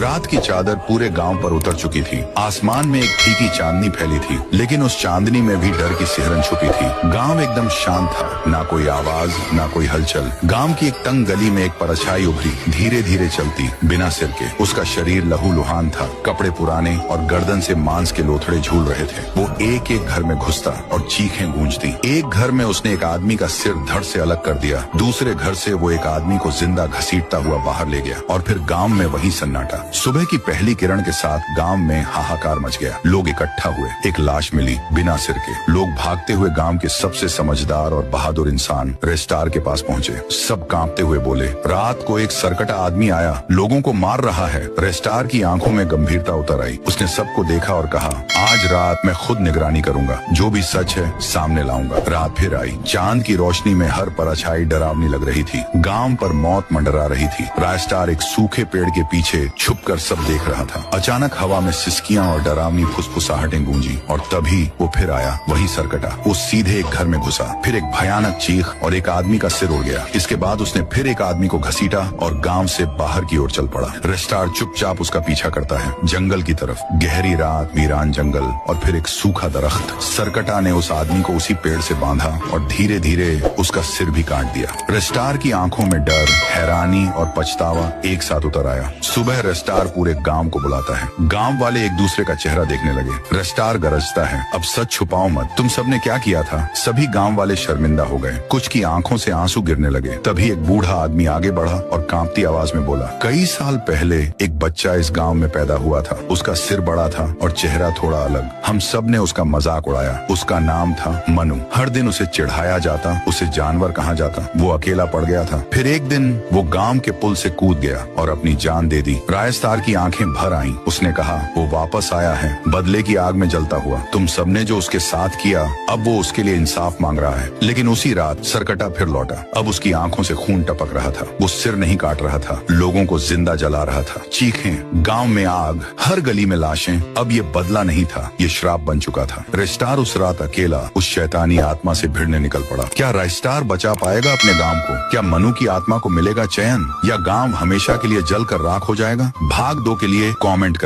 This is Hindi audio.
रात की चादर पूरे गांव पर उतर चुकी थी। आसमान में एक फीकी चांदनी फैली थी, लेकिन उस चांदनी में भी डर की सिहरन छुपी थी। गांव एकदम शांत था, ना कोई आवाज, ना कोई हलचल। गांव की एक तंग गली में एक परछाई उभरी, धीरे धीरे चलती, बिना सिर के। उसका शरीर लहूलुहान था, कपड़े पुराने और गर्दन से मांस के लोथड़े झूल रहे थे। वो एक एक घर में घुसता और चीखें गूंजती। एक घर में उसने एक आदमी का सिर धड़ से अलग कर दिया। दूसरे घर से वो एक आदमी को जिंदा घसीटता हुआ बाहर ले गया और फिर गांव में वही सन्नाटा। सुबह की पहली किरण के साथ गांव में हाहाकार मच गया। लोग इकट्ठा हुए, एक लाश मिली बिना सिर के। लोग भागते हुए गांव के सबसे समझदार और बहादुर इंसान रेस्टार के पास पहुंचे। सब कांपते हुए बोले, रात को एक सरकटा आदमी आया, लोगों को मार रहा है। रेस्टार की आंखों में गंभीरता उतर आई। उसने सबको देखा और कहा, आज रात मैं खुद निगरानी करूंगा, जो भी सच है सामने लाऊंगा। रात फिर आई। चांद की रोशनी में हर परछाई डरावनी लग रही थी। गांव पर मौत मंडरा रही थी। रेस्टार एक सूखे पेड़ के पीछे छुपकर सब देख रहा था। अचानक हवा में सिसकियां और डरावनी फुसफुसाहटें गूंजी और तभी वो फिर आया, वही सरकटा। वो सीधे एक घर में घुसा। फिर एक भयानक चीख और एक आदमी का सिर उड़ गया। इसके बाद उसने फिर एक आदमी को घसीटा और गांव से बाहर की ओर चल पड़ा। रेस्टार चुपचाप उसका पीछा करता है, जंगल की तरफ। गहरी रात, वीरान जंगल और फिर एक सूखा दरख्त। सरकटा ने उस आदमी को उसी पेड़ से बांधा और धीरे धीरे उसका सिर भी काट दिया। रेस्टार की आंखों में डर, हैरानी और पछतावा एक साथ उतर आया। सुबह रेस्टार पूरे गांव को बुलाता है। गांव वाले एक दूसरे का चेहरा देखने लगे। रेस्टार गरजता है, अब सच छुपाओ मत, तुम सबने क्या किया था? सभी गांव वाले शर्मिंदा हो गए। कुछ की आंखों से आंसू गिरने लगे। तभी एक बूढ़ा आदमी आगे बढ़ा और कांपती आवाज में बोला, कई साल पहले एक बच्चा इस गांव में पैदा हुआ था। उसका सिर बड़ा था और चेहरा थोड़ा अलग। हम सब ने उसका मजाक उड़ाया। उसका नाम था मनु। हर दिन उसे चिढ़ाया जाता, उसे जानवर कहा जाता। वो अकेला पड़ गया था। फिर एक दिन वो गांव के पुल से कूद गया और अपनी जान दे दी। रायस्तार की आंखें भर आईं। उसने कहा, वो वापस आया है, बदले की आग में जलता हुआ। तुम सबने जो उसके साथ किया, अब वो उसके लिए इंसाफ मांग रहा है। लेकिन उसी रात सरकटा फिर लौटा। अब उसकी आंखों से खून टपक रहा था। वो सिर नहीं काट रहा था, लोगों को जिंदा जला रहा था। चीखें, गांव में आग, हर गली में लाशें। अब ये बदला नहीं था, ये श्राप बन चुका था। रेस्टार उस रात अकेला उस शैतानी आत्मा से भिड़ने निकल पड़ा। क्या रेस्टार बचा पाएगा अपने गांव को? क्या मनु की आत्मा को मिलेगा चैन, या गांव हमेशा के लिए जलकर राख हो जाएगा? भाग 2 के लिए कमेंट कर।